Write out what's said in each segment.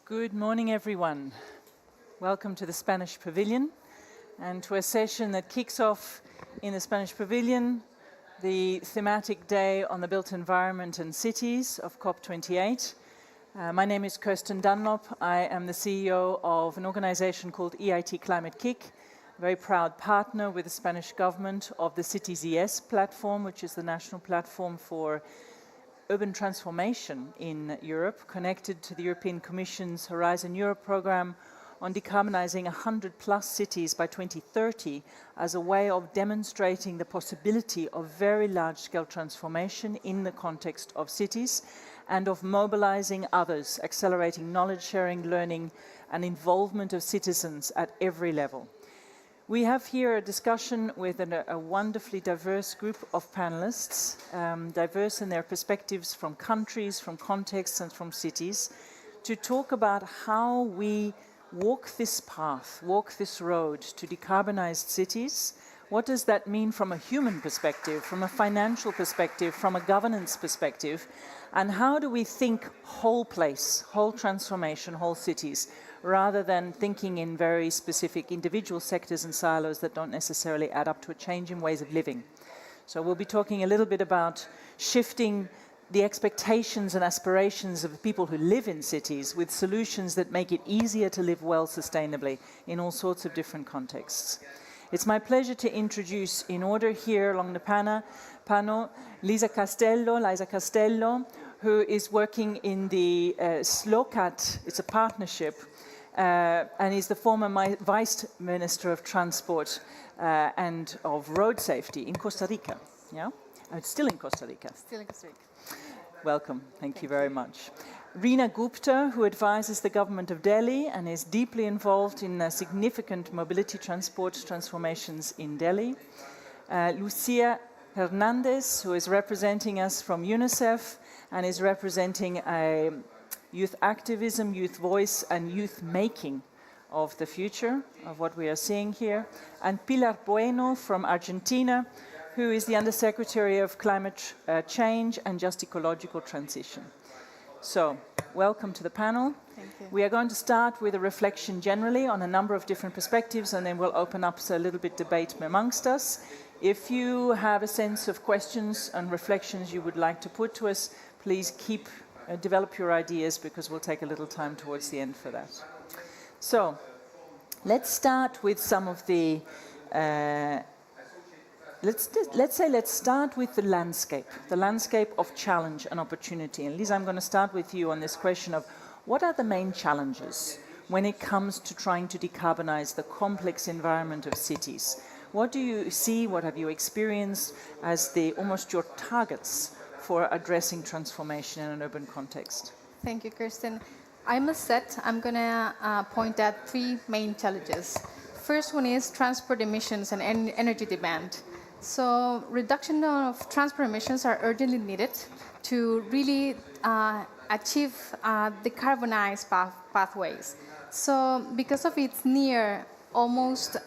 Good morning, everyone. Welcome to the Spanish Pavilion and to a session that kicks off in the Spanish Pavilion, the thematic day on the built environment and cities of COP28. My name is Kirsten Dunlop. I am the CEO of an organization called EIT Climate Kick, a very proud partner with the Spanish government of the Cities ES platform, which is the national platform for urban transformation in Europe, connected to the European Commission's Horizon Europe program on decarbonizing 100+ cities by 2030 as a way of demonstrating the possibility of very large-scale transformation in the context of cities and of mobilizing others, accelerating knowledge sharing, learning, and involvement of citizens at every level. We have here a discussion with a wonderfully diverse group of panelists, diverse in their perspectives from countries, from contexts, and from cities, to talk about how we walk this path, walk this road to decarbonized cities. What does that mean from a human perspective, from a financial perspective, from a governance perspective? And how do we think whole place, whole transformation, whole cities, rather than thinking in very specific individual sectors and silos that don't necessarily add up to a change in ways of living? So we'll be talking a little bit about shifting the expectations and aspirations of the people who live in cities with solutions that make it easier to live well sustainably in all sorts of different contexts. It's my pleasure to introduce, in order here along the panel, Liza Castello, who is working in the SLOCAT, it's a partnership, and is the former Vice Minister of Transport and of Road Safety in Costa Rica. Yeah? It's still in Costa Rica. Still in Costa Rica. Welcome. Thank you very much. Reena Gupta, who advises the government of Delhi and is deeply involved in significant mobility transport transformations in Delhi. Lucia Hernandez, who is representing us from UNICEF and is representing a youth activism, youth voice, and youth making of the future of what we are seeing here. And Pilar Bueno from Argentina, who is the Undersecretary of Climate Change and Just Ecological Transition. So, welcome to the panel. Thank you. We are going to start with a reflection generally on a number of different perspectives, and then we'll open up a little bit debate amongst us. If you have a sense of questions and reflections you would like to put to us, please develop your ideas, because we'll take a little time towards the end for that. So, let's start with some of the Let's start with the landscape of challenge and opportunity. And Lisa, I'm going to start with you on this question of what are the main challenges when it comes to trying to decarbonize the complex environment of cities? What do you see, what have you experienced as almost your targets for addressing transformation in an urban context? Thank you, Kirsten. I must say, I'm going to point out three main challenges. First one is transport emissions and energy demand. So reduction of transport emissions are urgently needed to really achieve decarbonized pathways. So because of its near almost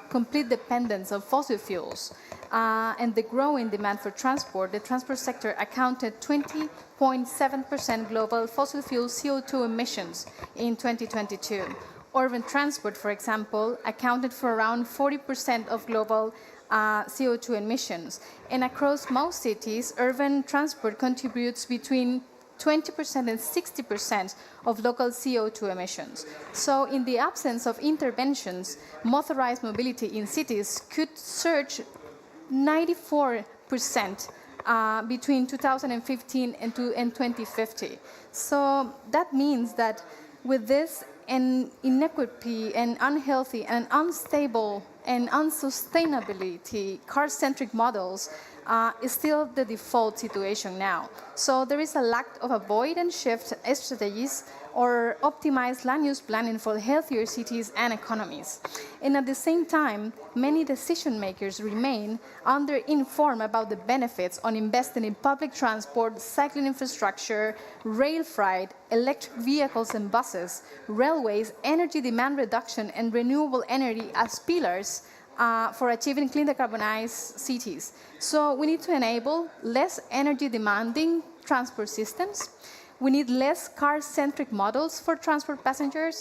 complete dependence on fossil fuels and the growing demand for transport, the transport sector accounted 20.7% global fossil fuel CO2 emissions in 2022. Urban transport, for example, accounted for around 40% of global CO2 emissions. And across most cities, urban transport contributes between 20% and 60% of local CO2 emissions. So in the absence of interventions, motorized mobility in cities could surge 94% between 2015 and 2050. So that means that with this inequity and unhealthy and unstable and unsustainability car-centric models is still the default situation now. So there is a lack of avoid and shift strategies or optimized land use planning for healthier cities and economies. And at the same time, many decision makers remain under-informed about the benefits on investing in public transport, cycling infrastructure, rail freight, electric vehicles and buses, railways, energy demand reduction, and renewable energy as pillars for achieving clean decarbonized cities. So we need to enable less energy demanding transport systems. We need less car-centric models for passenger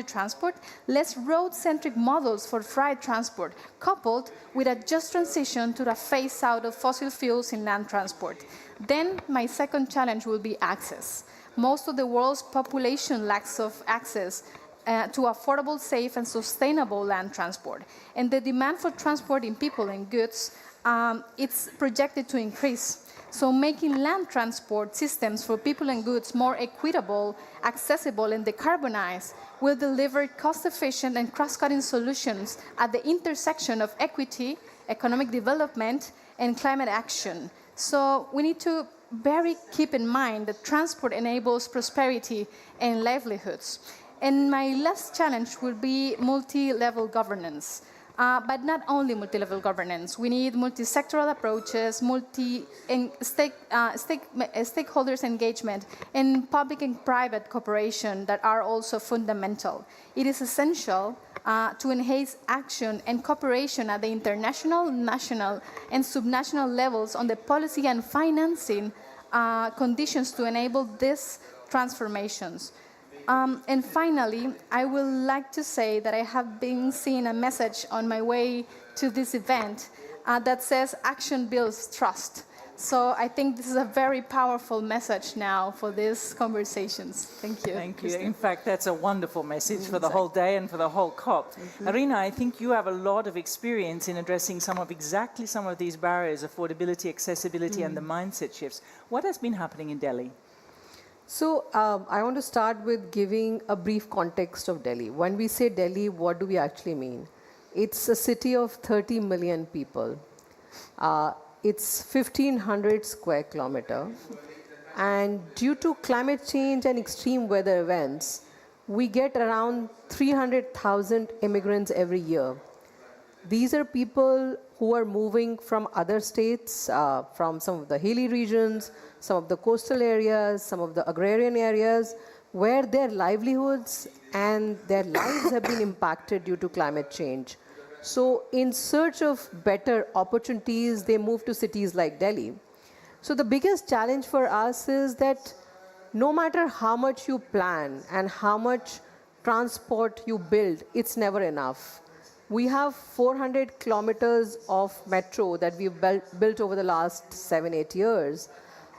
transport, less road-centric models for freight transport, coupled with a just transition to the phase-out of fossil fuels in land transport. Then my second challenge will be access. Most of the world's population lacks of access to affordable, safe, and sustainable land transport. And the demand for transporting people and goods, it's projected to increase. So making land transport systems for people and goods more equitable, accessible, and decarbonized will deliver cost-efficient and cross-cutting solutions at the intersection of equity, economic development, and climate action. So we need to keep in mind that transport enables prosperity and livelihoods. And my last challenge will be multi-level governance. But not only multi-level governance. We need multi-sectoral approaches, stakeholders engagement, and public and private cooperation that are also fundamental. It is essential to enhance action and cooperation at the international, national, and subnational levels on the policy and financing conditions to enable these transformations. And finally, I would like to say that I have been seeing a message on my way to this event that says action builds trust. So I think this is a very powerful message now for these conversations. Thank you. Thank you. In fact, that's a wonderful message for the whole day and for the whole COP. Arina, I think you have a lot of experience in addressing some of these barriers, affordability, accessibility, and the mindset shifts. What has been happening in Delhi? So I want to start with giving a brief context of Delhi. When we say Delhi, what do we actually mean? It's a city of 30 million people. It's 1,500 square kilometers. And due to climate change and extreme weather events, we get around 300,000 immigrants every year. These are people who are moving from other states, from some of the hilly regions, some of the coastal areas, some of the agrarian areas, where their livelihoods and their lives have been impacted due to climate change. So in search of better opportunities, they move to cities like Delhi. So the biggest challenge for us is that no matter how much you plan and how much transport you build, it's never enough. We have 400 kilometers of metro that we've built over the last 7-8 years.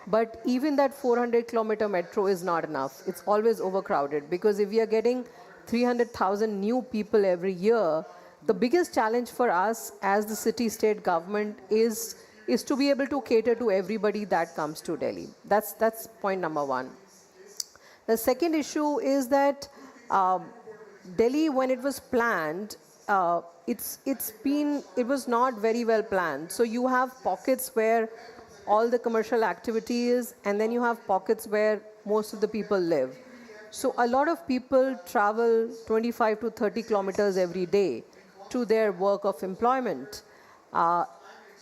But even that 400-kilometer metro is not enough. It's always overcrowded because if we are getting 300,000 new people every year, the biggest challenge for us as the city-state government is to be able to cater to everybody that comes to Delhi. That's point number one. The second issue is that Delhi, when it was planned, it was not very well planned. So you have pockets where all the commercial activity is, and then you have pockets where most of the people live. So a lot of people travel 25 to 30 kilometers every day to their work of employment.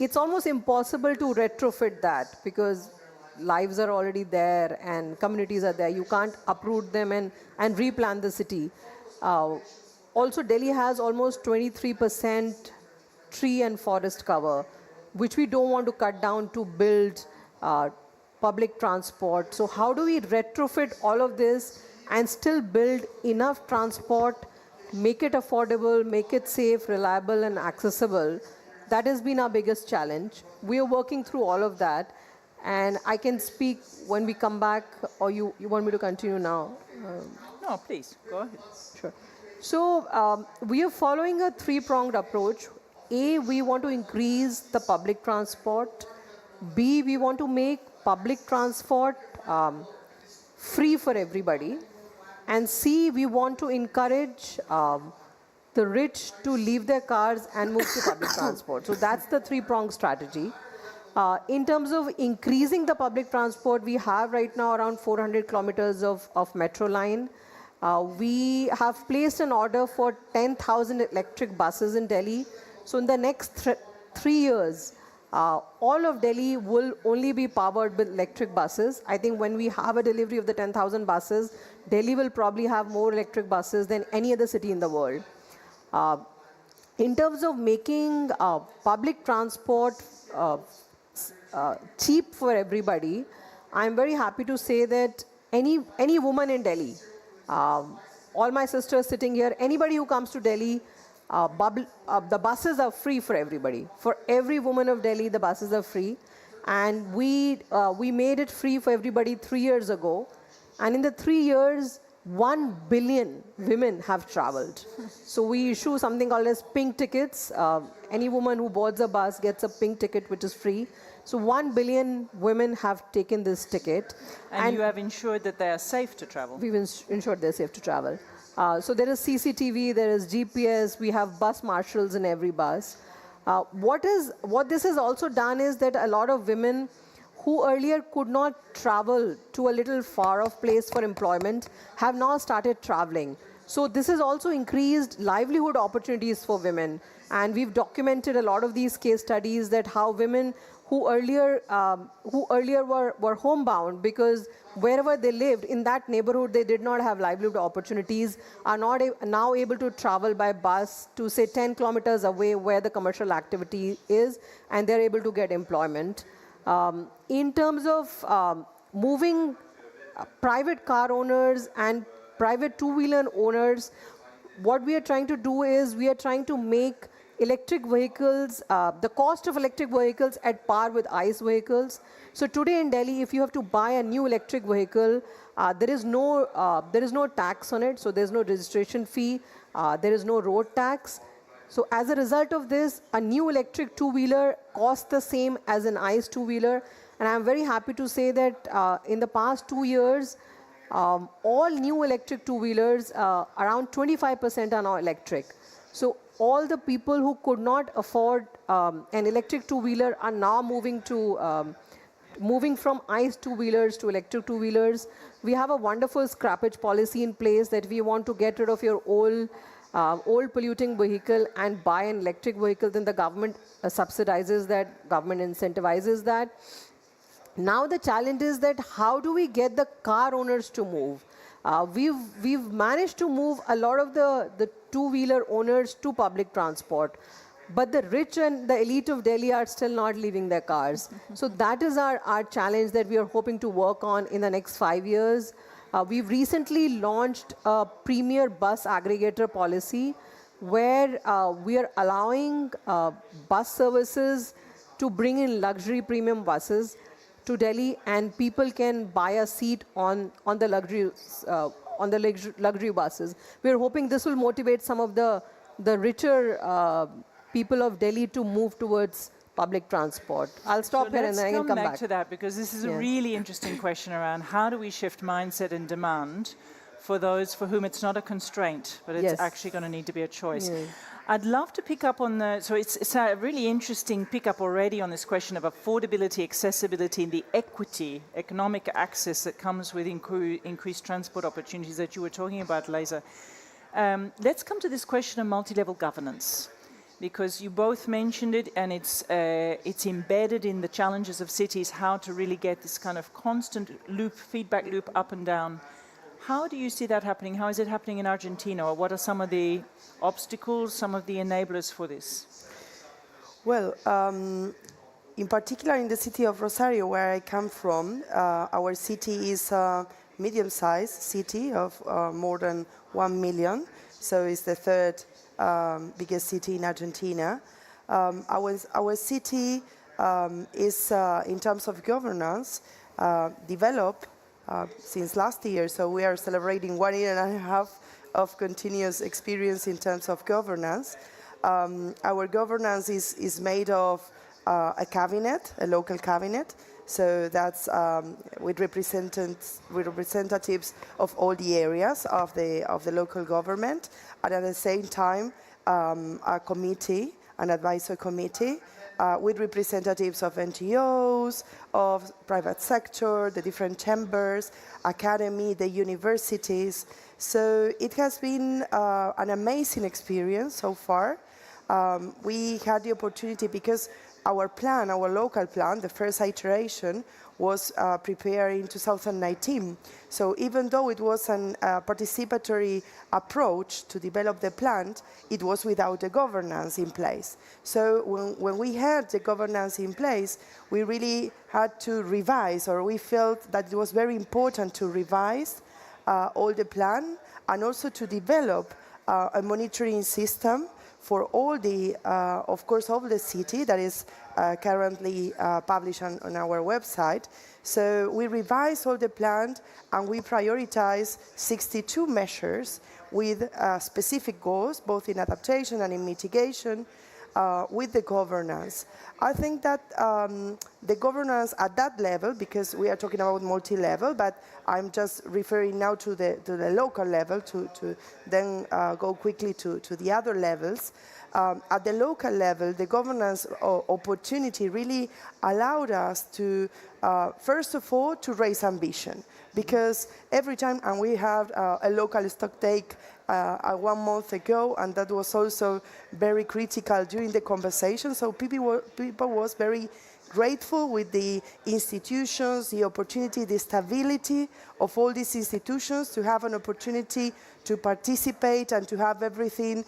It's almost impossible to retrofit that because lives are already there and communities are there. You can't uproot them and replan the city. Also, Delhi has almost 23% tree and forest cover, which we don't want to cut down to build public transport. So how do we retrofit all of this and still build enough transport, make it affordable, make it safe, reliable, and accessible? That has been our biggest challenge. We are working through all of that. And I can speak when we come back, or you want me to continue now? No, please, go ahead. Sure. So we are following a three-pronged approach. A, we want to increase the public transport. B, we want to make public transport free for everybody. And C, we want to encourage the rich to leave their cars and move to public transport. So that's the three-pronged strategy. In terms of increasing the public transport, we have right now around 400 kilometers of metro line. We have placed an order for 10,000 electric buses in Delhi. So in the next 3 years, all of Delhi will only be powered with electric buses. I think when we have a delivery of the 10,000 buses, Delhi will probably have more electric buses than any other city in the world. In terms of making public transport cheap for everybody, I'm very happy to say that any woman in Delhi, all my sisters sitting here, anybody who comes to Delhi, the buses are free for everybody. For every woman of Delhi, the buses are free. And we made it free for everybody 3 years ago. And in the 3 years, 1 billion women have traveled. So we issue something called as pink tickets. Any woman who boards a bus gets a pink ticket, which is free. So 1 billion women have taken this ticket. And you have ensured that they are safe to travel. We've ensured they're safe to travel. So there is CCTV, there is GPS, we have bus marshals in every bus. What this has also done is that a lot of women who earlier could not travel to a little far off place for employment have now started traveling. So this has also increased livelihood opportunities for women. And we've documented a lot of these case studies that how women who earlier were homebound because wherever they lived in that neighborhood they did not have livelihood opportunities are not now able to travel by bus to say 10 kilometers away where the commercial activity is, and they're able to get employment. In terms of moving private car owners and private two-wheeler owners, what we are trying to do is we are trying to make electric vehicles, the cost of electric vehicles at par with ICE vehicles. So today in Delhi, if you have to buy a new electric vehicle, there is no tax on it, so there's no registration fee, there is no road tax. So as a result of this, a new electric two-wheeler costs the same as an ICE two-wheeler. And I'm very happy to say that in the past 2 years, all new electric two-wheelers, around 25% are now electric. So all the people who could not afford an electric two-wheeler are now moving from ICE two-wheelers to electric two-wheelers. We have a wonderful scrappage policy in place that we want to get rid of your old polluting vehicle and buy an electric vehicle. Then the government subsidizes that, government incentivizes that. Now the challenge is that how do we get the car owners to move? We've managed to move a lot of the two-wheeler owners to public transport, but the rich and the elite of Delhi are still not leaving their cars. So that is our challenge that we are hoping to work on in the next 5 years. We've recently launched a premier bus aggregator policy where we are allowing bus services to bring in luxury premium buses to Delhi, and people can buy a seat on the luxury buses. We're hoping this will motivate some of the richer people of Delhi to move towards public transport. I'll stop here and then I can come back. Let's come back to that, because this is a really interesting question around how do we shift mindset and demand for those for whom it's not a constraint, but it's actually going to need to be a choice. I'd love to pick up on so it's a really interesting pick up already on this question of affordability, accessibility, and the equity, economic access that comes with increased transport opportunities that you were talking about, Leza. Let's come to this question of multi-level governance, because you both mentioned it, and it's embedded in the challenges of cities, how to really get this kind of constant feedback loop up and down. How do you see that happening? How is it happening in Argentina? Or what are some of the obstacles, some of the enablers for this? Well, in particular in the city of Rosario, where I come from, our city is a medium-sized city of more than 1 million. So it's the third biggest city in Argentina. Our city is, in terms of governance, developed since last year, so we are celebrating 1 year and a half of continuous experience in terms of governance. Our governance is made of a cabinet, a local cabinet, so that's with representatives of all the areas of the local government, and at the same time a committee, an advisory committee, with representatives of NGOs, of private sector, the different chambers, academy, the universities. So it has been an amazing experience so far. We had the opportunity because our plan, our local plan, the first iteration, was prepared in 2019. So even though it was a participatory approach to develop the plan, it was without the governance in place. So when we had the governance in place, we really had to revise, or we felt that it was very important to revise all the plan, and also to develop a monitoring system for all the, of course, all the city that is currently published on our website. So we revised all the plan, and we prioritized 62 measures with specific goals, both in adaptation and in mitigation, with the governance. I think that the governance at that level, because we are talking about multi-level, but I'm just referring now to the local level to then go quickly to the other levels. At the local level, the governance opportunity really allowed us to, first of all, to raise ambition. Because every time, and we had a local stocktake 1 month ago, and that was also very critical during the conversation. So people was very grateful with the institutions, the opportunity, the stability of all these institutions to have an opportunity to participate and to have everything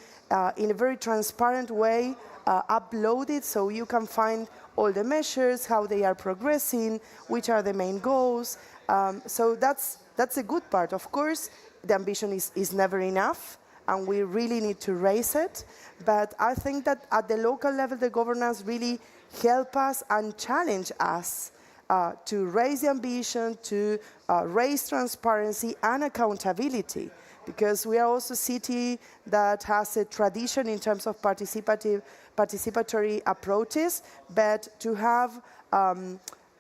in a very transparent way uploaded, so you can find all the measures, how they are progressing, which are the main goals. So that's a good part. Of course, the ambition is never enough, and we really need to raise it. But I think that at the local level, the governance really help us and challenge us to raise the ambition, to raise transparency and accountability. Because we are also a city that has a tradition in terms of participatory approaches, but to have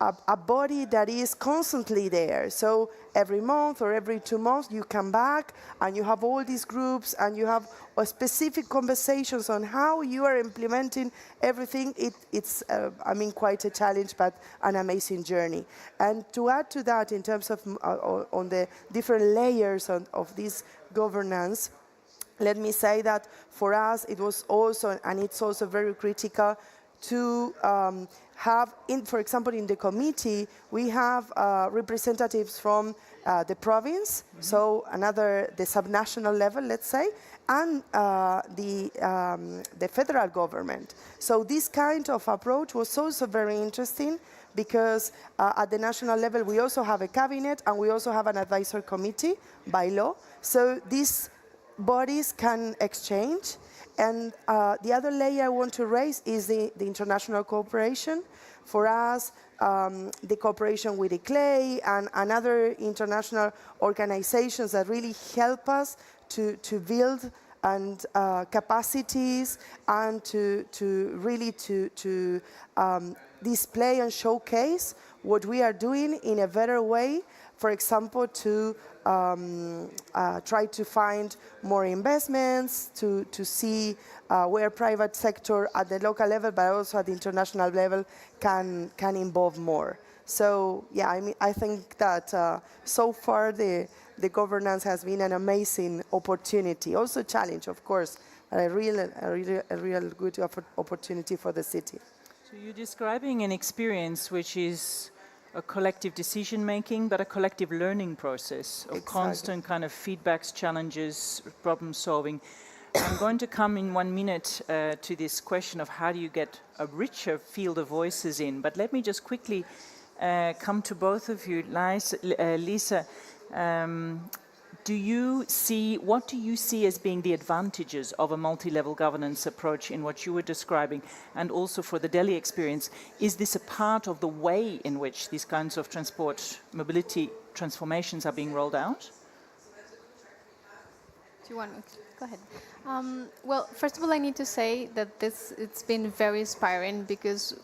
a body that is constantly there. So every month or every 2 months you come back and you have all these groups and you have specific conversations on how you are implementing everything. It's I mean, quite a challenge, but an amazing journey. And to add to that, in terms of on the different layers of this governance, let me say that for us it was also, and it's also very critical, to have, for example, in the committee, we have representatives from the province, so the subnational level, let's say, and the federal government. So this kind of approach was also very interesting, because at the national level we also have a cabinet and we also have an advisory committee by law. So these bodies can exchange. And the other layer I want to raise is the international cooperation. For us, the cooperation with the CLAY and other international organizations that really help us to build and capacities and to really display and showcase what we are doing in a better way. For example, to try to find more investments, to see where private sector at the local level, but also at the international level, can involve more. So yeah, I mean, I think that so far the governance has been an amazing opportunity, also challenge, of course, but a real good opportunity for the city. So you're describing an experience which is a collective decision-making, but a collective learning process of constant kind of feedbacks, challenges, problem-solving. I'm going to come in 1 minute to this question of how do you get a richer field of voices in, but let me just quickly come to both of you. Lisa, what do you see as being the advantages of a multi-level governance approach in what you were describing, and also for the Delhi experience? Is this a part of the way in which these kinds of transport mobility transformations are being rolled out? Do you want to go ahead? Well, first of all, I need to say that it's been very inspiring, because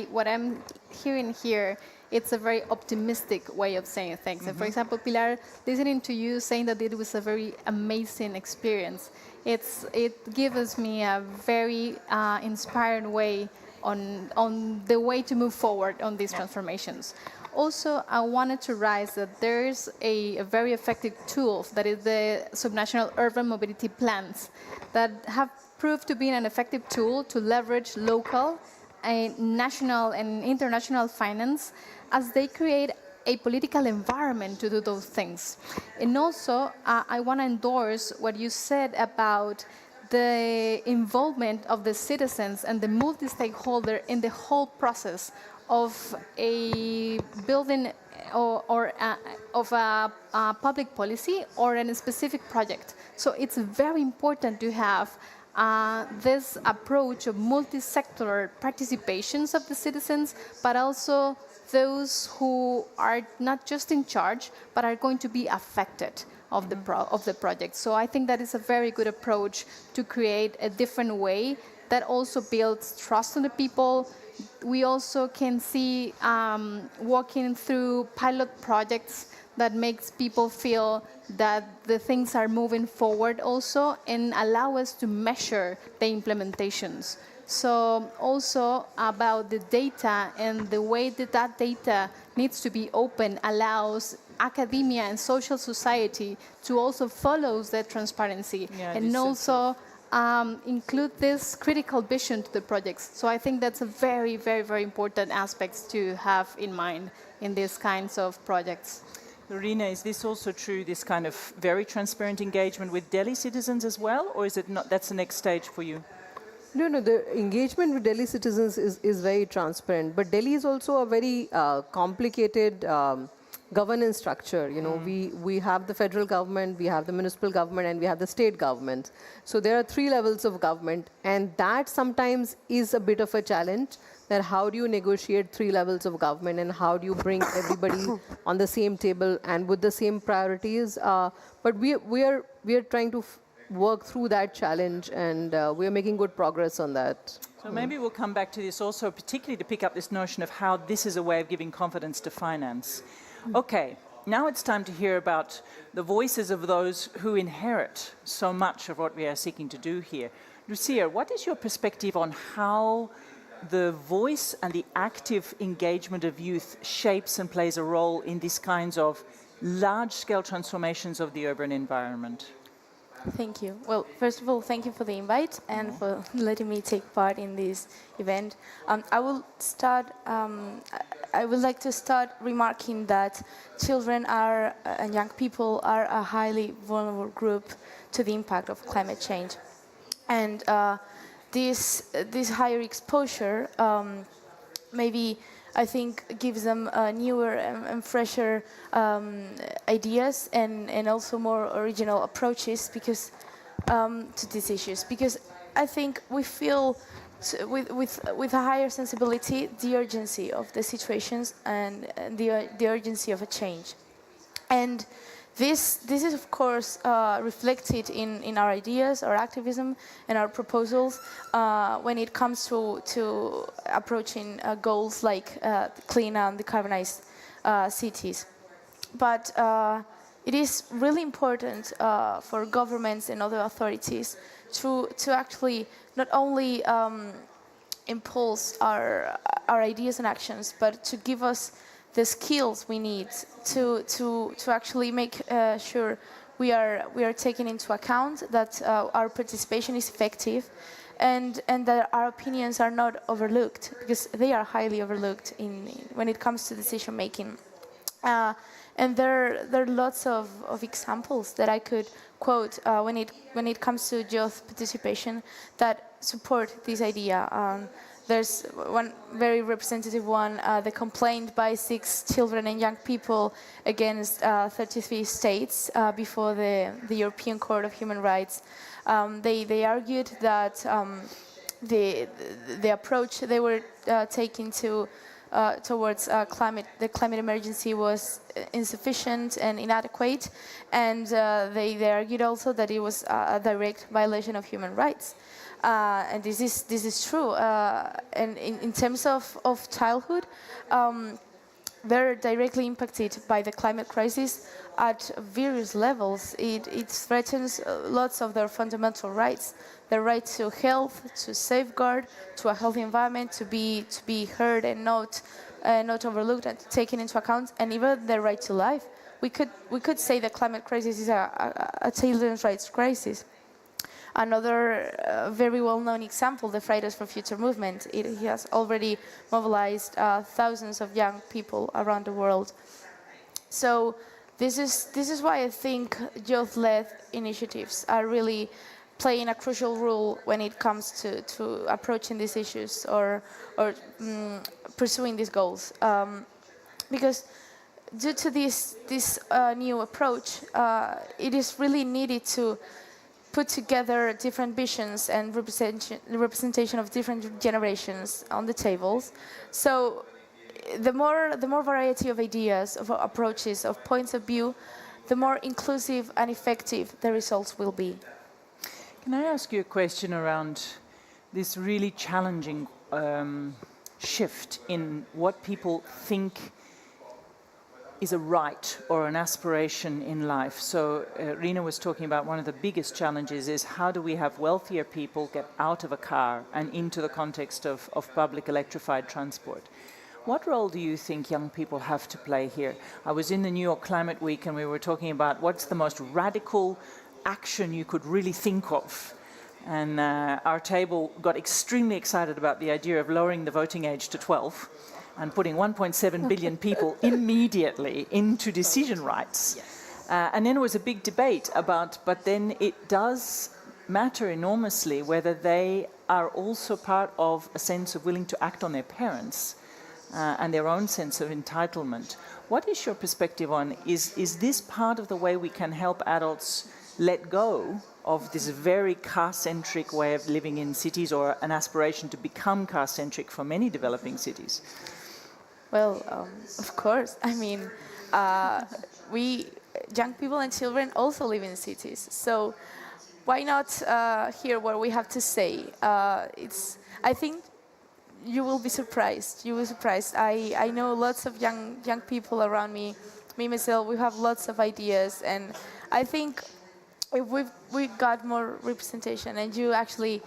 what I'm hearing here, it's a very optimistic way of saying things. And for example, Pilar, listening to you saying that it was a very amazing experience, it gives me a very inspired way on the way to move forward on these transformations. Also, I wanted to raise that there's a very effective tool, that is the subnational urban mobility plans, that have proved to be an effective tool to leverage local a national and international finance as they create a political environment to do those things. And also, I want to endorse what you said about the involvement of the citizens and the multi-stakeholder in the whole process of a building or of a public policy or a specific project. So it's very important to have this approach of multi-sector participations of the citizens, but also those who are not just in charge, but are going to be affected of the project. So I think that is a very good approach to create a different way that also builds trust in the people. We also can see walking through pilot projects that makes people feel that the things are moving forward also and allow us to measure the implementations. So also about the data and the way that that data needs to be open allows academia and social society to also follow that transparency and also include this critical vision to the projects. So I think that's a very, very, very important aspect to have in mind in these kinds of projects. Lorena, is this also true, this kind of very transparent engagement with Delhi citizens as well, or is it not, that's the next stage for you? No, the engagement with Delhi citizens is very transparent, but Delhi is also a very complicated governance structure. You know, we have the federal government, we have the municipal government, and we have the state government. So there are 3 levels of government, and that sometimes is a bit of a challenge. That how do you negotiate 3 levels of government, and how do you bring everybody on the same table and with the same priorities? But we are trying to work through that challenge, and we are making good progress on that. So maybe we'll come back to this also, particularly to pick up this notion of how this is a way of giving confidence to finance. Okay, now it's time to hear about the voices of those who inherit so much of what we are seeking to do here. Lucia, what is your perspective on how the voice and the active engagement of youth shapes and plays a role in these kinds of large-scale transformations of the urban environment? Thank you. Well, first of all, thank you for the invite and for letting me take part in this event. I would like to start remarking that children are and young people are a highly vulnerable group to the impact of climate change, and this higher exposure maybe I think gives them newer and fresher ideas and also more original approaches because to these issues. Because I think we feel with a higher sensibility the urgency of the situations and the urgency of a change. And this is of course reflected in our ideas, our activism, and our proposals when it comes to approaching goals like clean and decarbonized cities. But it is really important for governments and other authorities to actually not only impulse our ideas and actions, but to give us the skills we need to actually make sure we are taking into account that our participation is effective and that our opinions are not overlooked, because they are highly overlooked when it comes to decision making. And there are lots of examples that I could quote when it comes to youth participation that support this idea. There's one very representative one, the complaint by 6 children and young people against 33 states before the European Court of Human Rights. They argued that the approach they were taking towards the climate emergency was insufficient and inadequate, and they argued also that it was a direct violation of human rights. And this is true. And in terms of childhood, they're directly impacted by the climate crisis at various levels. It threatens lots of their fundamental rights: the right to health, to safeguard, to a healthy environment, to be heard and not overlooked and taken into account, and even the right to life. We could say the climate crisis is a children's rights crisis. Another very well-known example, the Fridays for Future movement. It has already mobilized thousands of young people around the world. So this is why I think youth-led initiatives are really playing a crucial role when it comes to approaching these issues or pursuing these goals. Because due to this new approach, it is really needed to put together different visions and representation of different generations on the tables. So the more variety of ideas, of approaches, of points of view, the more inclusive and effective the results will be. Can I ask you a question around this really challenging shift in what people think is a right or an aspiration in life? So Rina was talking about one of the biggest challenges is how do we have wealthier people get out of a car and into the context of public electrified transport? What role do you think young people have to play here? I was in the New York Climate Week and we were talking about what's the most radical action you could really think of. And our table got extremely excited about the idea of lowering the voting age to 12 and putting 1.7 billion people immediately into decision rights. Yes. And then there was a big debate about, but then it does matter enormously whether they are also part of a sense of willing to act on their parents and their own sense of entitlement. What is your perspective on, is this part of the way we can help adults let go of this very car-centric way of living in cities, or an aspiration to become car-centric for many developing cities? Well, of course. I mean, we, young people and children, also live in cities. So why not hear what we have to say? I think you will be surprised. You will be surprised. I know lots of young people around me. Me, myself, we have lots of ideas. And I think if we got more representation and you actually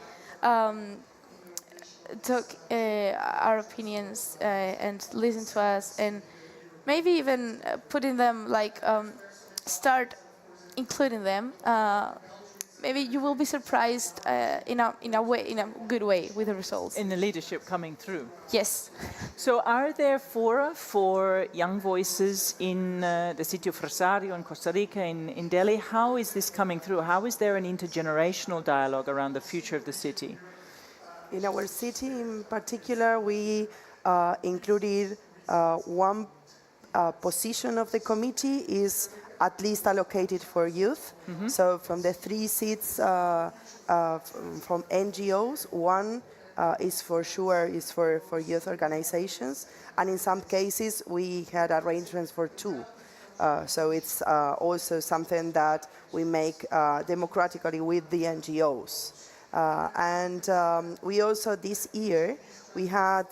took our opinions and listened to us and maybe even putting them, like, start including them, maybe you will be surprised in a good way with the results. In the leadership coming through. Yes. So are there fora for young voices in the city of Rosario, in Costa Rica, in Delhi? How is this coming through? How is there an intergenerational dialogue around the future of the city? In our city in particular, we included one position of the committee is at least allocated for youth. Mm-hmm. So from the 3 seats from NGOs, one is for sure is for youth organizations. And in some cases, we had arrangements for 2. So it's also something that we make democratically with the NGOs. And we also, this year, we had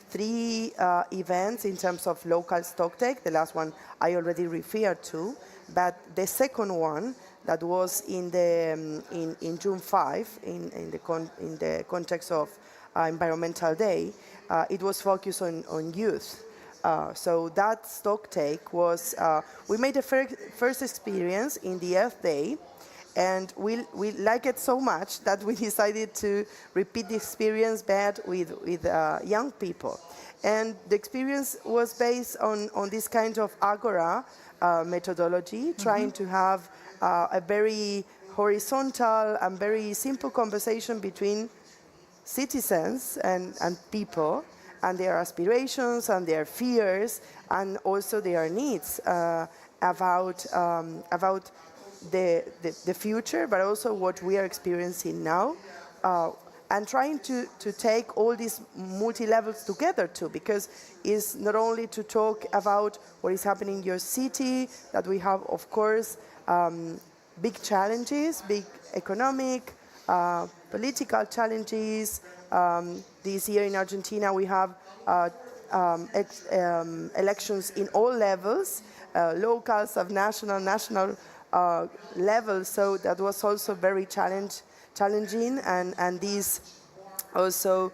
3 events in terms of local stocktake. The last one I already referred to, but the second one that was in June 5 in the context of Environmental Day, it was focused on youth. So that stocktake was we made the first experience in the Earth Day. And we like it so much that we decided to repeat the experience but with young people. And the experience was based on this kind of agora methodology, trying to have a very horizontal and very simple conversation between citizens and people, and their aspirations and their fears, and also their needs about the future, but also what we are experiencing now, and trying to take all these multi-levels together too, because it's not only to talk about what is happening in your city, that we have, of course, big challenges, big economic, political challenges. This year in Argentina we have elections in all levels, local, subnational, level, so that was also very challenging, and these also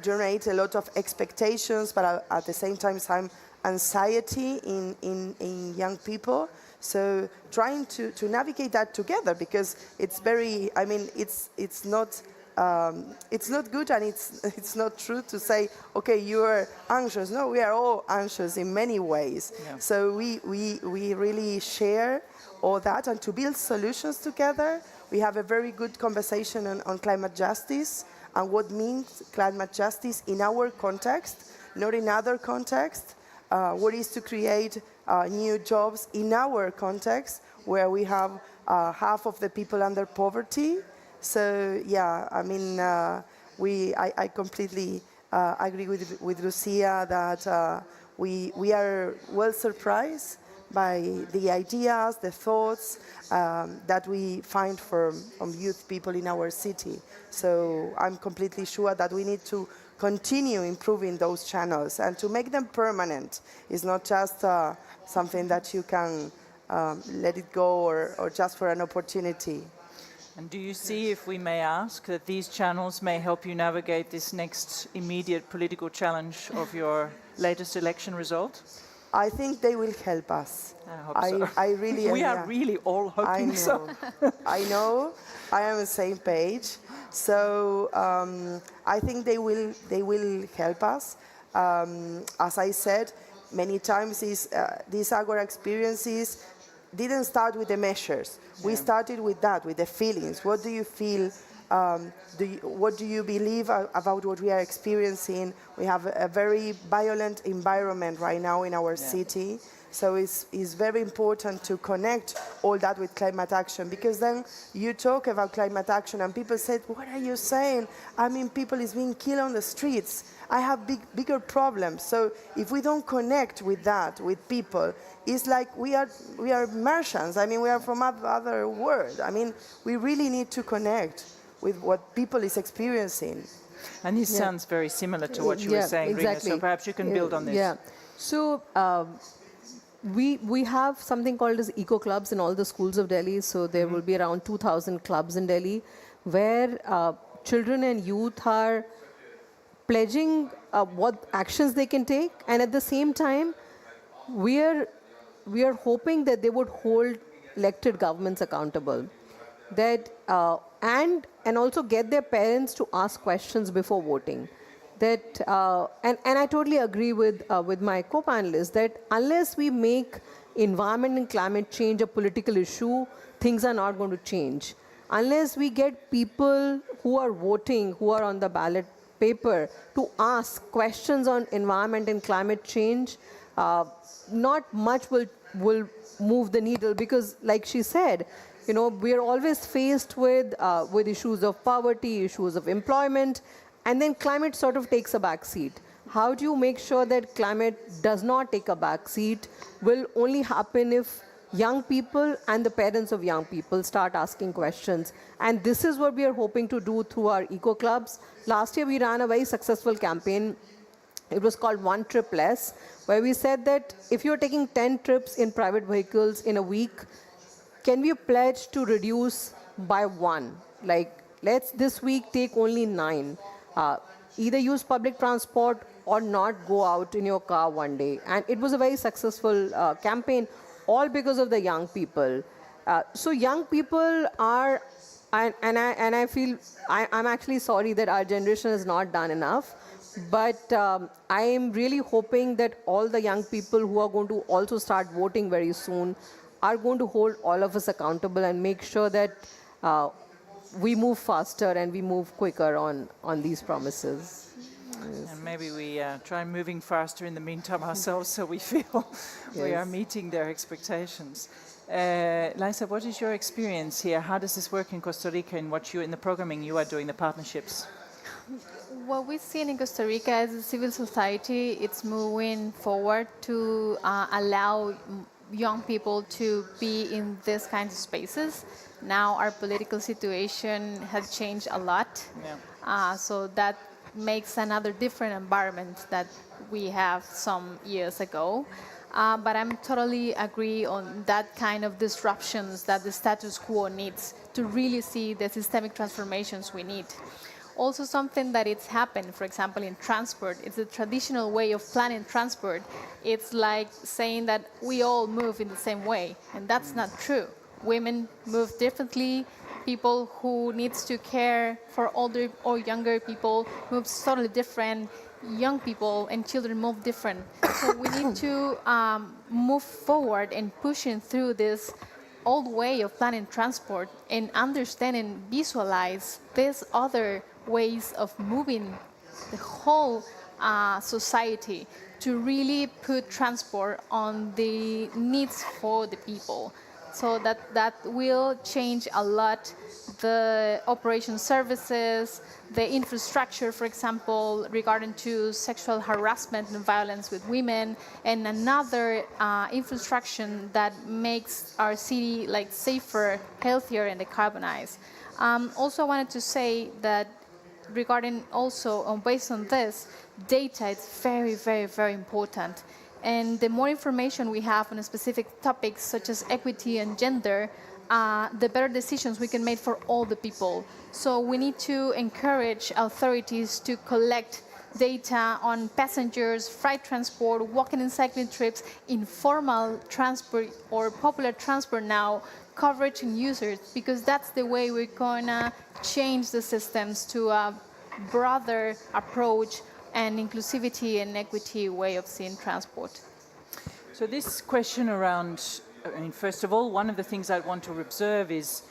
generate a lot of expectations, but at the same time some anxiety in young people. So trying to navigate that together, because it's very, I mean, it's not good, and it's not true to say, okay, you are anxious. No, we are all anxious in many ways. Yeah. So we really share all that, and to build solutions together. We have a very good conversation on climate justice and what means climate justice in our context, not in other contexts. What is to create new jobs in our context, where we have half of the people under poverty. So yeah, I mean, I completely agree with Lucia that we are well surprised by the ideas, the thoughts that we find from youth people in our city. So I'm completely sure that we need to continue improving those channels and to make them permanent. It's not just something that you can let it go or just for an opportunity. And do you see, if we may ask, that these channels may help you navigate this next immediate political challenge of your latest election result? I think they will help us. I hope so. I really We yeah. are really all I hoping know. so. I know. I am on the same page. So I think they will help us. As I said many times, these Agora experiences didn't start with the measures. Yeah. We started with that, with the feelings. What do you feel? What do you believe about what we are experiencing? We have a very violent environment right now in our city. So it's very important to connect all that with climate action, because then you talk about climate action and people say, what are you saying? I mean, people is being killed on the streets. I have bigger problems. So if we don't connect with that, with people, it's like we are Martians. I mean, we are from other world. I mean, we really need to connect with what people is experiencing. And this sounds very similar to what you were saying, exactly. Rina, so perhaps you can build on this. Yeah. So we have something called as eco clubs in all the schools of Delhi. So there will be around 2,000 clubs in Delhi, where children and youth are pledging what actions they can take, and at the same time, we are hoping that they would hold elected governments accountable, that and also get their parents to ask questions before voting. That and I totally agree with my co-panelists that unless we make environment and climate change a political issue, things are not going to change. Unless we get people who are voting, who are on the ballot paper, to ask questions on environment and climate change, not much will move the needle, because, like she said, you know, we are always faced with issues of poverty, issues of employment, and then climate sort of takes a back seat. How do you make sure that climate does not take a back seat? Will only happen if young people and the parents of young people start asking questions. And this is what we are hoping to do through our eco clubs. Last year we ran a very successful campaign. It was called One Trip Less, where we said that if you're taking 10 trips in private vehicles in a week, can we pledge to reduce by one? Like, let's this week take only 9. Either use public transport or not go out in your car one day. And it was a very successful campaign, all because of the young people. So young people are, and I feel, I'm actually sorry that our generation has not done enough. But I am really hoping that all the young people who are going to also start voting very soon are going to hold all of us accountable and make sure that we move faster and we move quicker on these promises. Yes. And maybe we try moving faster in the meantime ourselves, so we feel we are meeting their expectations. Liza, what is your experience here? How does this work in Costa Rica in the programming you are doing, the partnerships? What we've seen in Costa Rica as a civil society, it's moving forward to allow young people to be in these kinds of spaces. Now our political situation has changed a lot. Yeah. So that makes another different environment that we have some years ago. But I'm totally agree on that kind of disruptions that the status quo needs to really see the systemic transformations we need. Also something that it's happened, for example, in transport, it's a traditional way of planning transport. It's like saying that we all move in the same way, and that's not true. Women move differently. People who needs to care for older or younger people move totally different. Young people and children move different. So we need to move forward and pushing through this old way of planning transport and understand and visualize these other ways of moving the whole society to really put transport on the needs for the people. So that will change a lot the operation services, the infrastructure, for example, regarding to sexual harassment and violence with women, and another infrastructure that makes our city like safer, healthier, and decarbonized. Also, I wanted to say that regarding also based on this, data is very, very, very important. And the more information we have on specific topics such as equity and gender, the better decisions we can make for all the people. So we need to encourage authorities to collect data on passengers, freight transport, walking and cycling trips, informal transport or popular transport now, coverage and users, because that's the way we're going to change the systems to a broader approach and inclusivity and equity way of seeing transport. So this question around, I mean, first of all, one of the things I want to observe is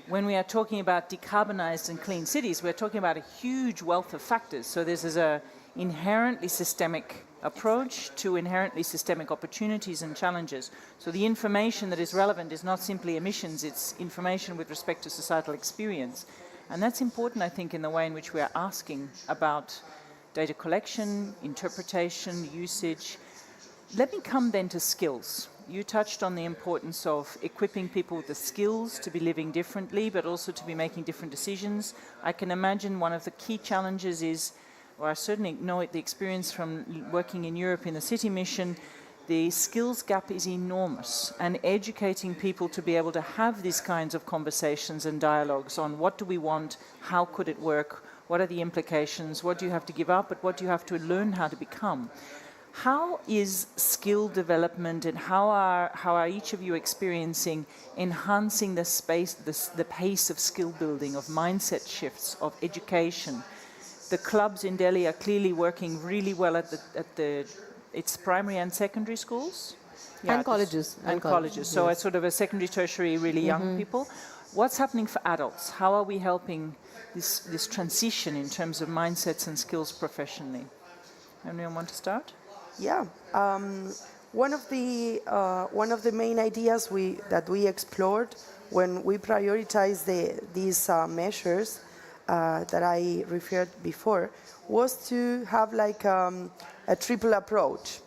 when we are talking about decarbonized and clean cities, we're talking about a huge wealth of factors. So this is an inherently systemic approach to inherently systemic opportunities and challenges. So the information that is relevant is not simply emissions, it's information with respect to societal experience. And that's important, I think, in the way in which we are asking about data collection, interpretation, usage. Let me come then to skills. You touched on the importance of equipping people with the skills to be living differently, but also to be making different decisions. I can imagine one of the key challenges is, or I certainly know it, the experience from working in Europe in the city mission, the skills gap is enormous, and educating people to be able to have these kinds of conversations and dialogues on what do we want, how could it work, what are the implications, what do you have to give up, but what do you have to learn how to become. How is skill development and how are each of you experiencing enhancing the space, the pace of skill building, of mindset shifts, of education? The clubs in Delhi are clearly working really well at its primary and secondary schools? Yeah, and colleges. And colleges. So yes. it's sort of a secondary, tertiary, really young people. What's happening for adults? How are we helping this transition in terms of mindsets and skills professionally? Anyone want to start? Yeah, one of the main ideas that we explored when we prioritized these measures that I referred before was to have like a triple approach.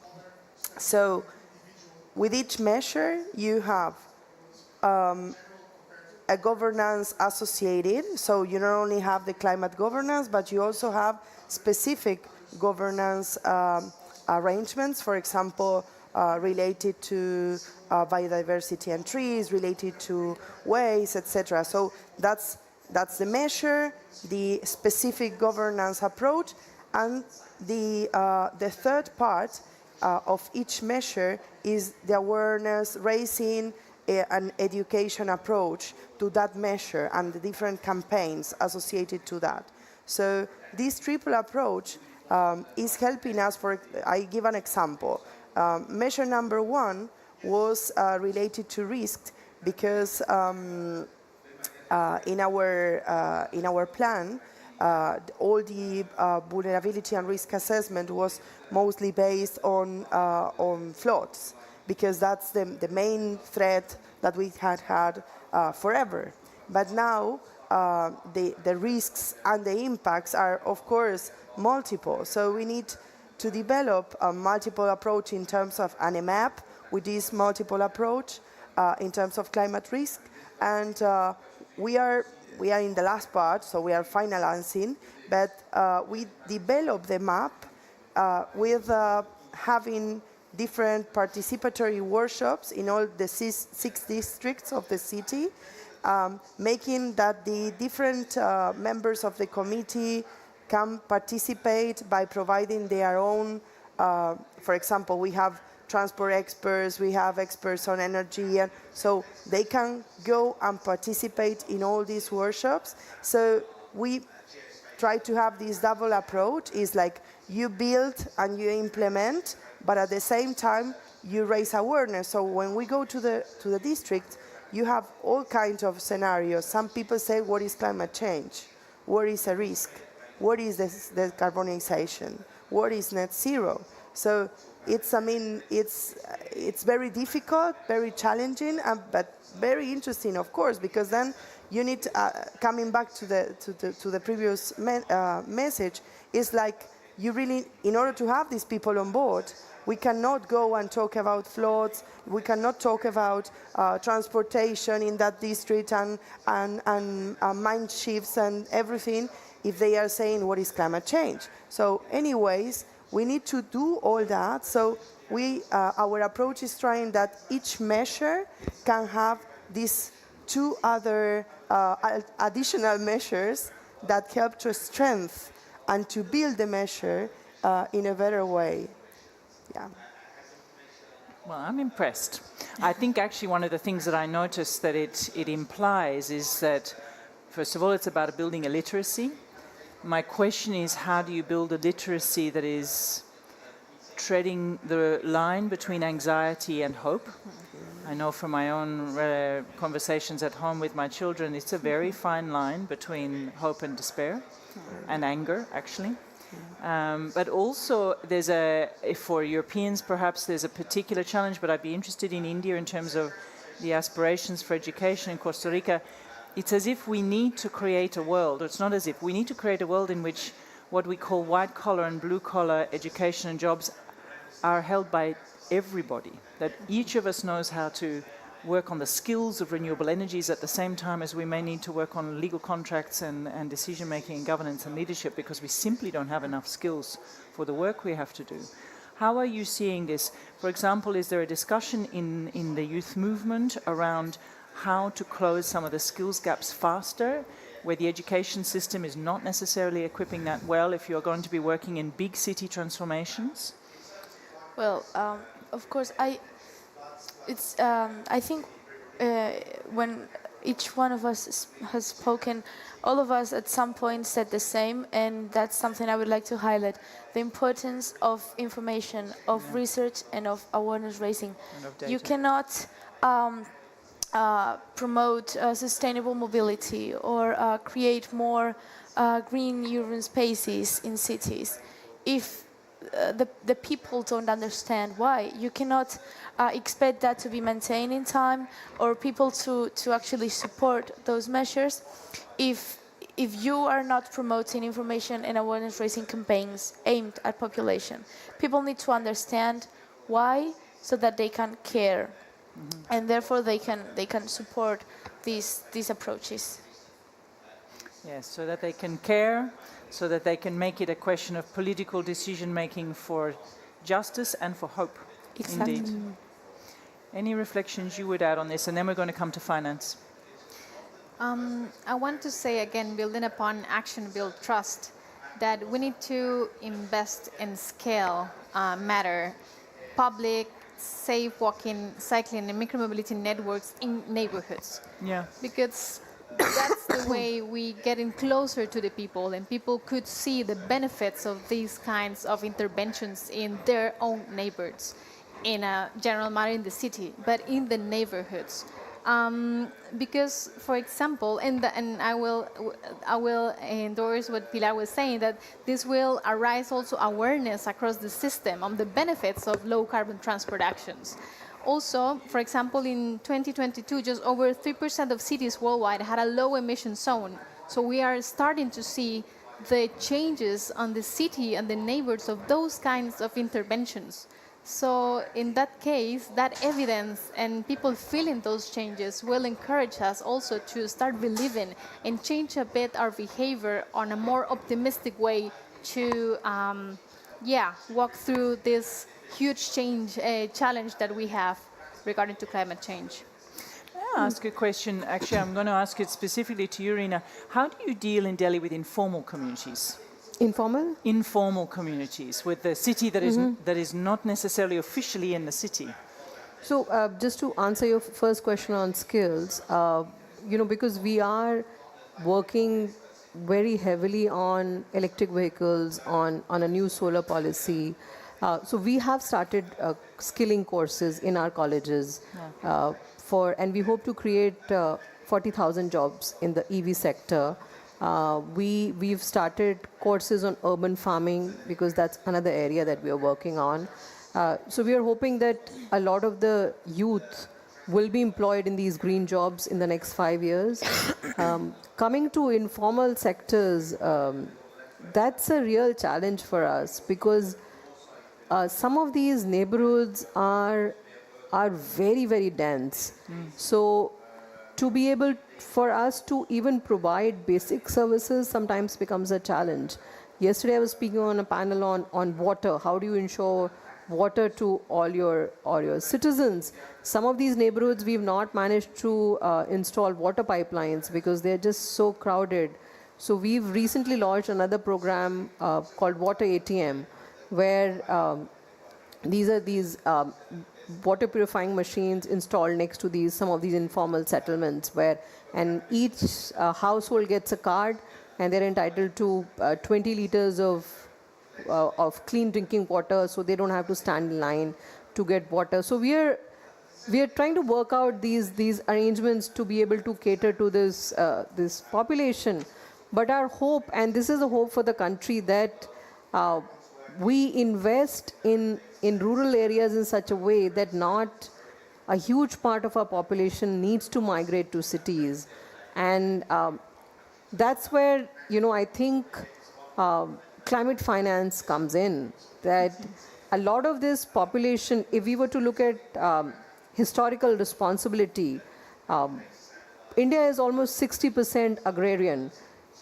So with each measure you have a governance associated, so you not only have the climate governance, but you also have specific governance arrangements, for example, related to biodiversity and trees, related to waste, etc. So that's the measure, the specific governance approach, and the third part of each measure is the awareness raising an education approach to that measure and the different campaigns associated to that. So this triple approach is helping us. I give an example. Measure number one was related to risk because in our plan, all the vulnerability and risk assessment was mostly based on floods, because that's the main threat that we had forever. But now the risks and the impacts are, of course, multiple. So we need to develop a multiple approach in terms of a map with this multiple approach in terms of climate risk. And we are in the last part, so we are finalizing, but we develop the map with having different participatory workshops in all the six districts of the city making that the different members of the committee can participate by providing their own, for example, we have transport experts, we have experts on energy, and so they can go and participate in all these workshops. So we try to have this double approach, is like you build and you implement, but at the same time you raise awareness. So when we go to the district, you have all kinds of scenarios. Some people say, what is climate change? What is a risk? What is decarbonization? What is net zero? So it's, I mean, it's very difficult, very challenging, but very interesting, of course, because then you need, coming back to the previous message, is like you really, in order to have these people on board, we cannot go and talk about floods, we cannot talk about transportation in that district and mind shifts and everything if they are saying what is climate change. So anyways, we need to do all that. So our approach is trying that each measure can have these two other additional measures that help to strengthen and to build the measure in a better way. Yeah. Well, I'm impressed. I think actually one of the things that I noticed that it implies is that, first of all, it's about building a literacy. My question is, how do you build a literacy that is treading the line between anxiety and hope? I know from my own conversations at home with my children, it's a very fine line between hope and despair, and anger, actually. But also, for Europeans, perhaps there's a particular challenge, but I'd be interested in India in terms of the aspirations for education in Costa Rica. It's as if we need to create a world, or it's not as if, we need to create a world in which what we call white-collar and blue-collar education and jobs are held by everybody, that each of us knows how to work on the skills of renewable energies at the same time as we may need to work on legal contracts and decision-making and governance and leadership, because we simply don't have enough skills for the work we have to do. How are you seeing this? For example, is there a discussion in the youth movement around how to close some of the skills gaps faster, where the education system is not necessarily equipping that well if you're going to be working in big city transformations? Well, of course, I think when each one of us has spoken, all of us at some point said the same, and that's something I would like to highlight: the importance of information, of research, and of awareness raising. You cannot promote sustainable mobility or create more green urban spaces in cities if the people don't understand why. You cannot expect that to be maintained in time, or people to actually support those measures if you are not promoting information and awareness raising campaigns aimed at population. People need to understand why, so that they can care. And therefore they can support these approaches. Yes, so that they can care, so that they can make it a question of political decision making for justice and for hope. Exactly. Indeed. Any reflections you would add on this, and then we're going to come to finance. I want to say again, building upon action, build trust, that we need to invest in scale matter, public, safe walking, cycling, and micromobility networks in neighborhoods. Yeah. Because that's the way we get in closer to the people, and people could see the benefits of these kinds of interventions in their own neighborhoods, in a general matter in the city, but in the neighborhoods. Because, for example, and I will endorse what Pilar was saying, that this will arise also awareness across the system on the benefits of low carbon transport actions. Also, for example, in 2022, just over 3% of cities worldwide had a low emission zone. So we are starting to see the changes on the city and the neighbors of those kinds of interventions. So in that case, that evidence and people feeling those changes will encourage us also to start believing and change a bit our behavior on a more optimistic way to walk through this huge challenge that we have regarding to climate change. to ask a question. Actually, I'm going to ask it specifically to you, Reena. How do you deal in Delhi with informal communities? Informal? Informal communities, with the city that is not necessarily officially in the city. So just to answer your first question on skills, because we are working very heavily on electric vehicles, on a new solar policy. So we have started skilling courses in our colleges and we hope to create 40,000 jobs in the EV sector. We've started courses on urban farming because that's another area that we are working on. So we are hoping that a lot of the youth will be employed in these green jobs in the next 5 years. Coming to informal sectors, that's a real challenge for us because some of these neighborhoods are very, very dense. So to be able for us to even provide basic services sometimes becomes a challenge. Yesterday I was speaking on a panel on water. How do you ensure water to all your citizens? Some of these neighborhoods we've not managed to install water pipelines because they're just so crowded. So we've recently launched another program called Water ATM, where these water purifying machines installed next to some of these informal settlements, and each household gets a card and they're entitled to 20 liters of clean drinking water, so they don't have to stand in line to get water. So we are trying to work out these arrangements to be able to cater to this population. But our hope, and this is a hope for the country, that we invest in rural areas in such a way that not a huge part of our population needs to migrate to cities. And that's where, I think climate finance comes in, that a lot of this population, if we were to look at historical responsibility, India is almost 60% agrarian.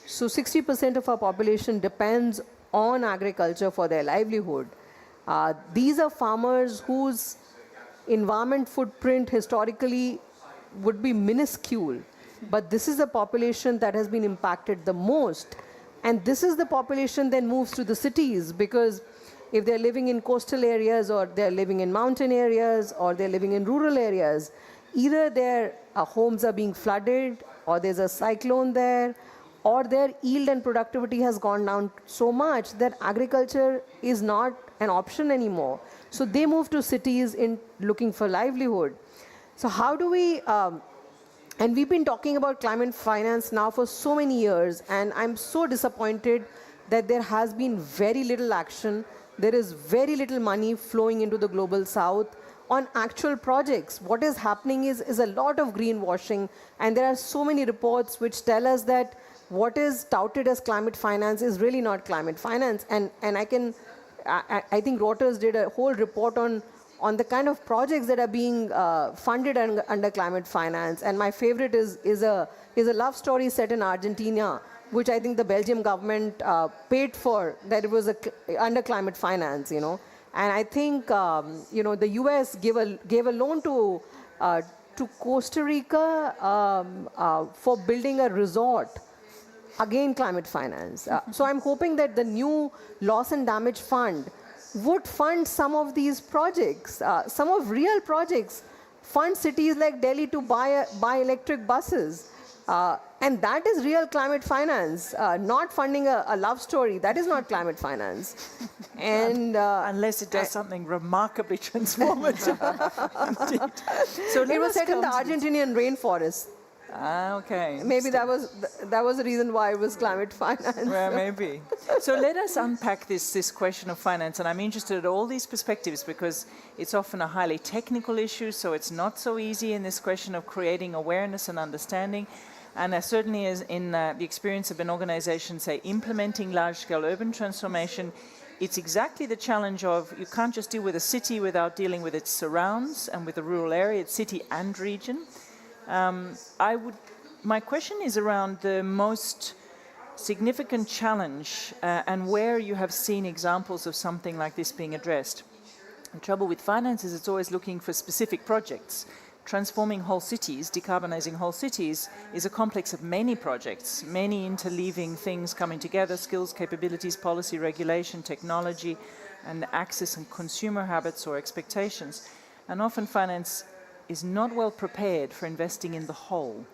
So 60% of our population depends on agriculture for their livelihood. These are farmers whose environment footprint historically would be minuscule, but this is the population that has been impacted the most. And this is the population then moves to the cities, because if they're living in coastal areas, or they're living in mountain areas, or they're living in rural areas, either their homes are being flooded, or there's a cyclone there, or their yield and productivity has gone down so much that agriculture is not an option anymore. So they move to cities in looking for livelihood. So how do we, and we've been talking about climate finance now for so many years, and I'm so disappointed that there has been very little action. There is very little money flowing into the global south on actual projects. What is happening is a lot of greenwashing, and there are so many reports which tell us that what is touted as climate finance is really not climate finance. And I think Reuters did a whole report on the kind of projects that are being funded under climate finance. And my favorite is a love story set in Argentina, which I think the Belgium government paid for, that it was under climate finance, And I think, the US gave a loan to Costa Rica for building a resort. Again, climate finance. So I'm hoping that the new loss and damage fund would fund some of these projects, some of real projects, fund cities like Delhi to buy electric buses. And that is real climate finance, not funding a love story. That is not climate finance. And unless it does something remarkably transformative. Indeed. So it was set in the Argentinian rainforest. Okay. Maybe that was the reason why it was climate finance. Well, maybe. So let us unpack this question of finance, and I'm interested in all these perspectives because it's often a highly technical issue, so it's not so easy in this question of creating awareness and understanding. And certainly as in the experience of an organization, say, implementing large-scale urban transformation, it's exactly the challenge of you can't just deal with a city without dealing with its surrounds and with the rural area, it's city and region. My question is around the most significant challenge and where you have seen examples of something like this being addressed. The trouble with finance is it's always looking for specific projects. transforming whole cities, decarbonizing whole cities, is a complex of many projects, many interleaving things coming together, skills, capabilities, policy, regulation, technology, and access and consumer habits or expectations. And often finance is not well prepared for investing in the whole.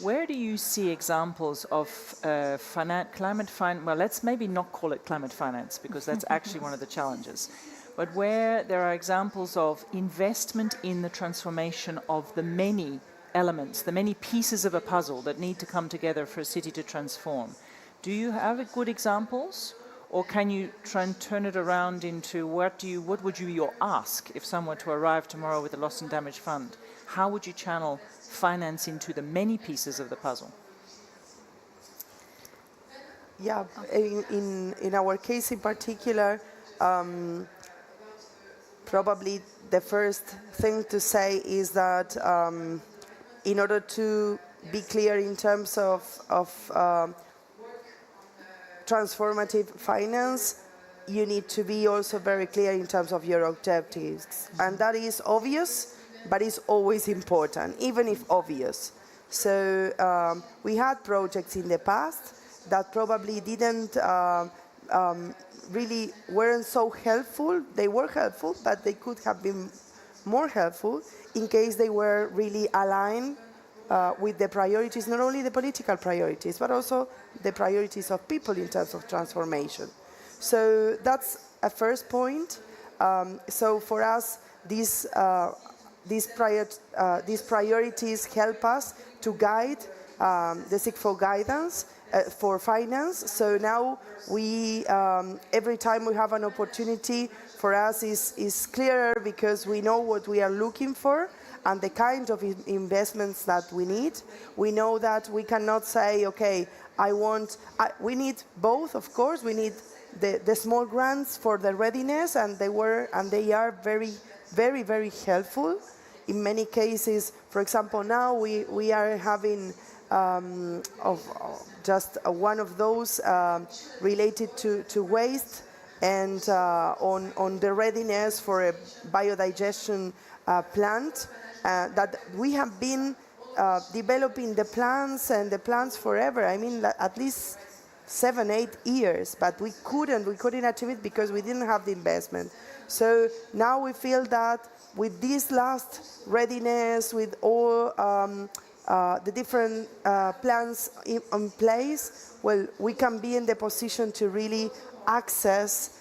Where do you see examples of climate finance? Well, let's maybe not call it climate finance, because that's actually one of the challenges. But where there are examples of investment in the transformation of the many elements, the many pieces of a puzzle that need to come together for a city to transform. Do you have good examples? Or can you try and turn it around into what would you ask if someone were to arrive tomorrow with a loss and damage fund? How would you channel finance into the many pieces of the puzzle? Yeah, in our case in particular, probably the first thing to say is that in order to be clear in terms of transformative finance, you need to be also very clear in terms of your objectives. And that is obvious, but it's always important, even if obvious. So we had projects in the past that probably didn't really weren't so helpful. They were helpful, but they could have been more helpful in case they were really aligned with the priorities, not only the political priorities, but also the priorities of people in terms of transformation. So that's a first point. So for us, these priorities help us to guide the Seek for guidance for finance. So now we, every time we have an opportunity, for us is clearer because we know what we are looking for and the kind of investments that we need. We know that we cannot say, okay, we need both, of course. We need the small grants for the readiness, and they are very, very, very helpful. In many cases, for example, now we are having just one of those related to waste and on the readiness for a biodigestion plant that we have been developing the plans forever. I mean, at least 7-8 years, but we couldn't achieve it because we didn't have the investment. So now we feel that with this last readiness, with all the different plans in place, well, we can be in the position to really access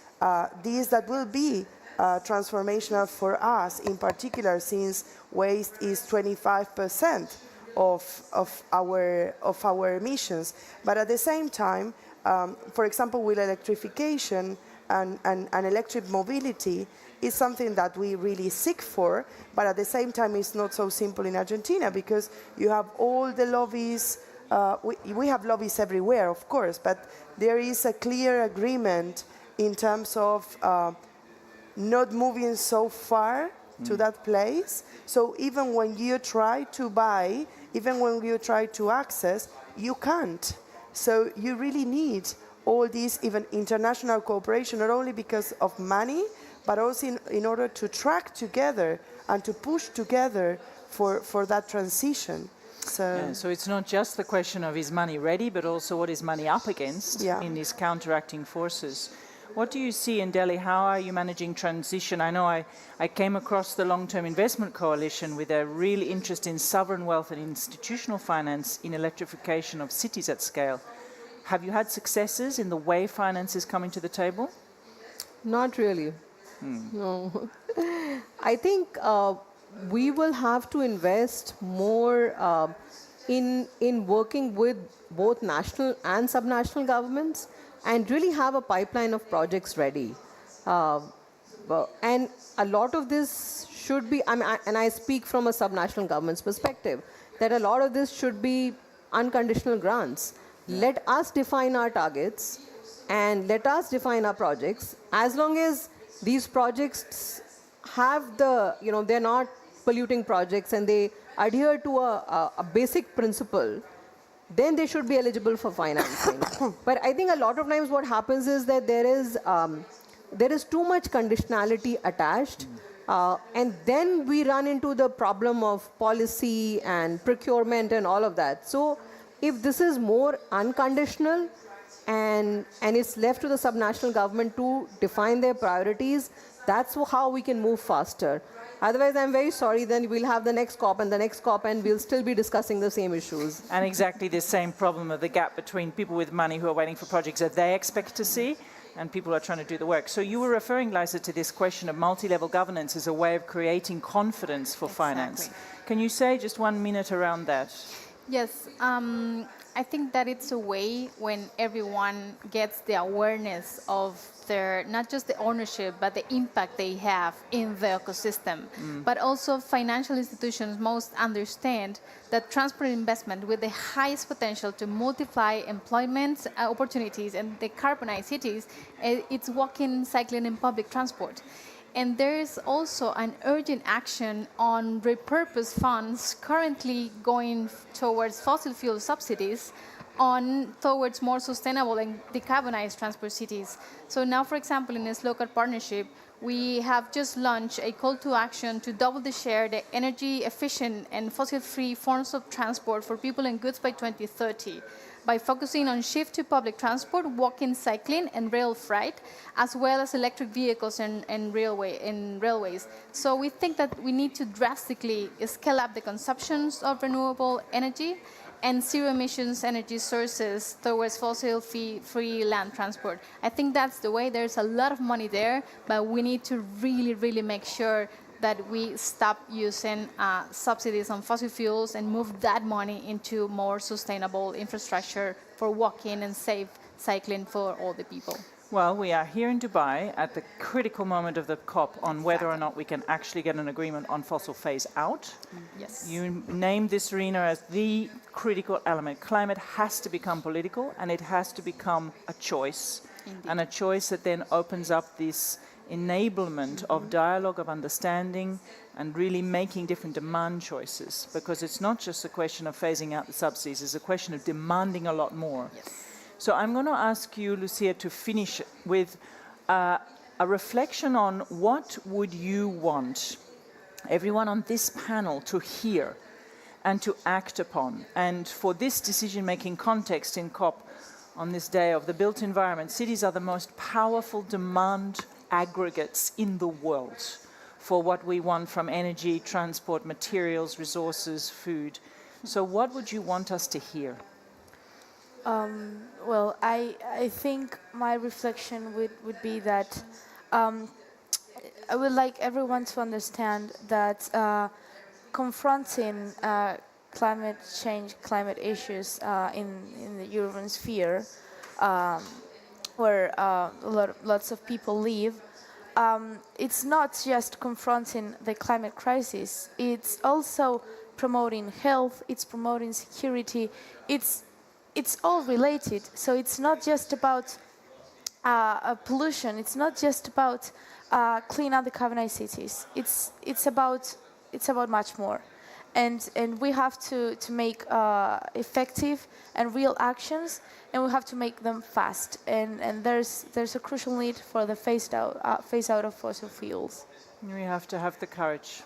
these that will be transformational for us, in particular, since waste is 25% of our emissions. But at the same time, for example, with electrification and electric mobility, is something that we really seek for, but at the same time it's not so simple in Argentina because you have all the lobbies. We have lobbies everywhere, of course, but there is a clear agreement in terms of not moving so far to that place. So even when you try to buy, even when you try to access, you can't. So you really need all these, even international cooperation, not only because of money, but also in order to track together and to push together for that transition. So it's not just the question of is money ready, but also what is money up against in these counteracting forces. What do you see in Delhi? How are you managing transition? I know I came across the Long-Term Investment Coalition with a real interest in sovereign wealth and institutional finance in electrification of cities at scale. Have you had successes in the way finance is coming to the table? Not really. No. I think we will have to invest more in working with both national and subnational governments and really have a pipeline of projects ready. And a lot of this should be, and I speak from a subnational government's perspective, that a lot of this should be unconditional grants. Let us define our targets and let us define our projects. As long as these projects have they're not polluting projects and they adhere to a basic principle, then they should be eligible for financing. But I think a lot of times what happens is that there is too much conditionality attached. And then we run into the problem of policy and procurement and all of that. So if this is more unconditional and it's left to the subnational government to define their priorities, that's how we can move faster. Otherwise, I'm very sorry, then we'll have the next COP and the next COP, and we'll still be discussing the same issues. And exactly the same problem of the gap between people with money who are waiting for projects that they expect to see and people who are trying to do the work. So you were referring, Liza, to this question of multi-level governance as a way of creating confidence for finance. Can you say just 1 minute around that? Yes, I think that it's a way when everyone gets the awareness of their, not just the ownership, but the impact they have in the ecosystem. But also financial institutions most understand that transport investment with the highest potential to multiply employment opportunities and decarbonize cities, it's walking, cycling, and public transport. And there is also an urgent action on repurposed funds currently going towards fossil fuel subsidies towards more sustainable and decarbonized transport cities. So now, for example, in this local partnership, we have just launched a call to action to double the share the energy efficient and fossil-free forms of transport for people and goods by 2030. By focusing on shift to public transport, walking, cycling, and rail freight, as well as electric vehicles and railways. So we think that we need to drastically scale up the consumptions of renewable energy and zero emissions energy sources towards fossil-free land transport. I think that's the way. There's a lot of money there, but we need to really, really make sure that we stop using subsidies on fossil fuels and move that money into more sustainable infrastructure for walking and safe cycling for all the people. Well, we are here in Dubai at the critical moment of the COP on whether or not we can actually get an agreement on fossil phase out. Yes. You named this arena as the critical element. Climate has to become political, and it has to become a choice. Indeed. And a choice that then opens up this enablement of dialogue, of understanding, and really making different demand choices, because it's not just a question of phasing out the subsidies, it's a question of demanding a lot more. Yes. So I'm going to ask you, Lucia, to finish with a reflection on what would you want everyone on this panel to hear and to act upon. And for this decision-making context in COP on this day of the built environment, cities are the most powerful demand aggregates in the world for what we want from energy, transport, materials, resources, food. So what would you want us to hear? Well, I think my reflection would be that I would like everyone to understand that confronting climate change, climate issues in the urban sphere, where lots of people live, it's not just confronting the climate crisis, it's also promoting health, it's promoting security, it's all related. So it's not just about pollution, it's not just about clean up the decarbonized cities, it's about much more. And we have to make effective and real actions, and we have to make them fast. And there's a crucial need for the phase out of fossil fuels. We have to have the courage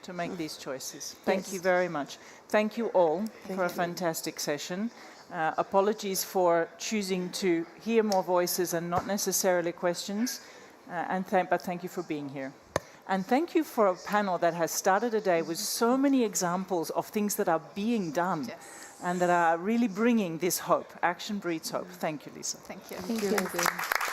to make these choices. Thank you very much. Thank you all for a fantastic session. Apologies for choosing to hear more voices and not necessarily questions, but thank you for being here. And thank you for a panel that has started a day with so many examples of things that are being done and that are really bringing this hope. Action breeds hope. Thank you, Lisa. Thank you. Thank you.